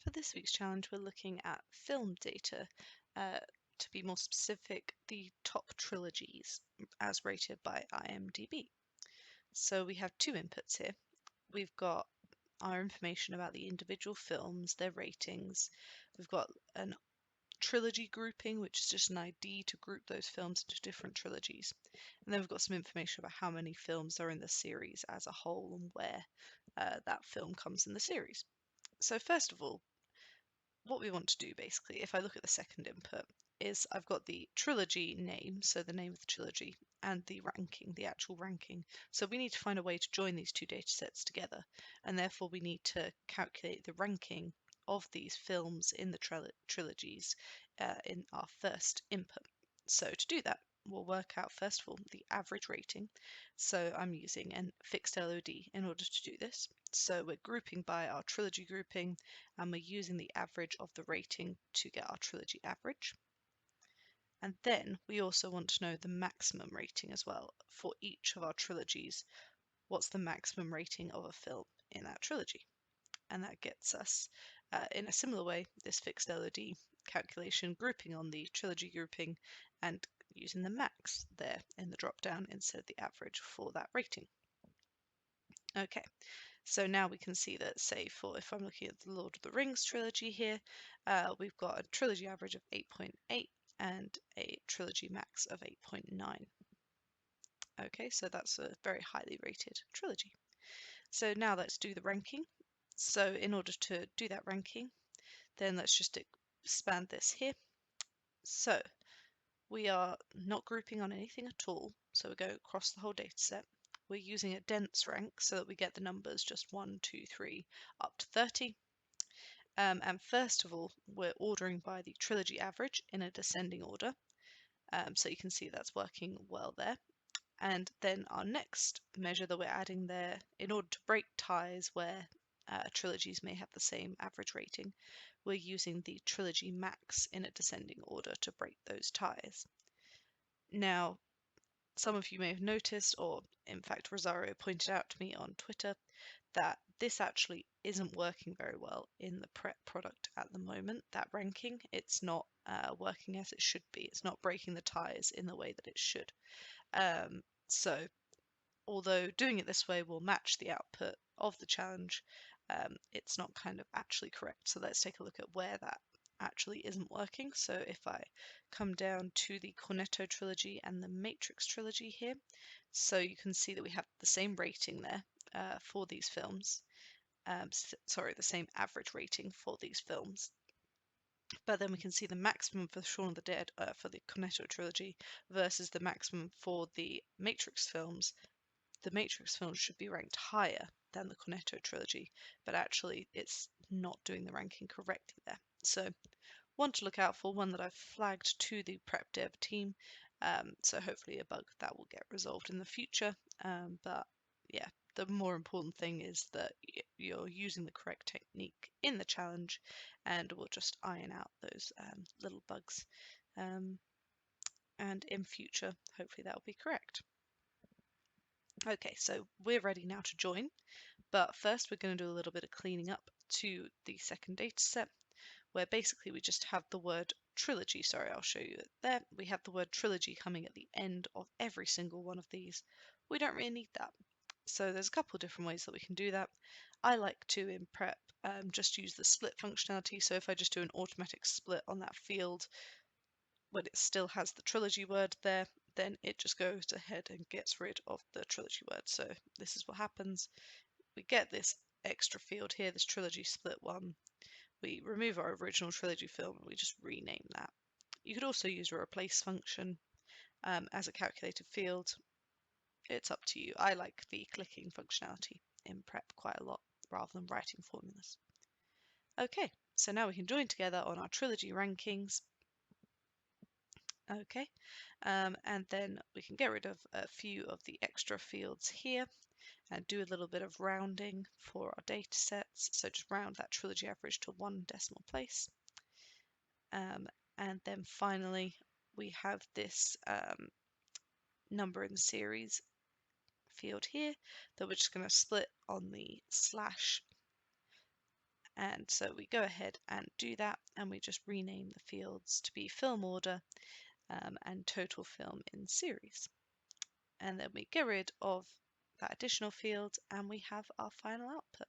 For this week's challenge, we're looking at film data, to be more specific, the top trilogies as rated by IMDb. So we have two inputs here. We've got our information about the individual films, their ratings. We've got an trilogy grouping, which is just an ID to group those films into different trilogies. And then we've got some information about how many films are in the series as a whole and where that film comes in the series. So first of all, what we want to do basically, if I look at the second input, is I've got the trilogy name, so the name of the trilogy, and the ranking, the actual ranking. So we need to find a way to join these two data sets together, and therefore we need to calculate the ranking of these films in the trilogies in our first input. So to do that, we'll work out first of all the average rating. So I'm using a fixed LOD in order to do this. So we're grouping by our trilogy grouping, and we're using the average of the rating to get our trilogy average. And then we also want to know the maximum rating as well for each of our trilogies. What's the maximum rating of a film in that trilogy? And that gets us, in a similar way, this fixed LOD calculation, grouping on the trilogy grouping and using the max there in the drop down instead of the average for that rating. Okay, so now we can see that, say, if I'm looking at the Lord of the Rings trilogy here, we've got a trilogy average of 8.8 and a trilogy max of 8.9. Okay, so that's a very highly rated trilogy. So now let's do the ranking. So in order to do that ranking, then let's just expand this here. So we are not grouping on anything at all, so we go across the whole data set. We're using a dense rank so that we get the numbers just 1, 2, 3, up to 30. And first of all, we're ordering by the trilogy average in a descending order. So you can see that's working well there. And then our next measure that we're adding there, in order to break ties where trilogies may have the same average rating, we're using the trilogy max in a descending order to break those ties. Now, some of you may have noticed, or in fact Rosario pointed out to me on Twitter, that this actually isn't working very well in the prep product at the moment. That ranking, it's not working as it should be. It's not breaking the ties in the way that it should. So although doing it this way will match the output of the challenge, it's not kind of actually correct. So let's take a look at where that actually isn't working. So if I come down to the Cornetto trilogy and the Matrix trilogy here, so you can see that we have the same rating there for these films. Sorry, the same average rating for these films. But then we can see the maximum for Shaun of the Dead for the Cornetto trilogy versus the maximum for the Matrix films. The Matrix films should be ranked higher than the Cornetto trilogy, but actually it's not doing the ranking correctly there. So one to look out for, one that I've flagged to the prep dev team, so hopefully a bug that will get resolved in the future. But yeah, the more important thing is that you're using the correct technique in the challenge, and we'll just iron out those little bugs. And in future, hopefully that will be correct. Okay, so we're ready now to join, but first we're going to do a little bit of cleaning up to the second data set, where basically we just have the word trilogy. Sorry, I'll show you it there. We have the word trilogy coming at the end of every single one of these. We don't really need that. So there's a couple of different ways that we can do that. I like to, in prep, just use the split functionality. So if I just do an automatic split on that field, when it still has the trilogy word there, then it just goes ahead and gets rid of the trilogy word. So this is what happens. We get this extra field here, this trilogy split one. We remove our original trilogy film and we just rename that. You could also use a replace function as a calculated field. It's up to you. I like the clicking functionality in prep quite a lot rather than writing formulas. Okay, so now we can join together on our trilogy rankings. Okay, and then we can get rid of a few of the extra fields here and do a little bit of rounding for our data sets. So just round that trilogy average to 1 decimal place. And then finally, we have this number in series field here that we're just going to split on the slash And so we go ahead and do that, and we just rename the fields to be film order and total film in series. And then we get rid of that additional field and we have our final output.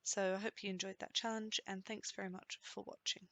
So I hope you enjoyed that challenge, and thanks very much for watching.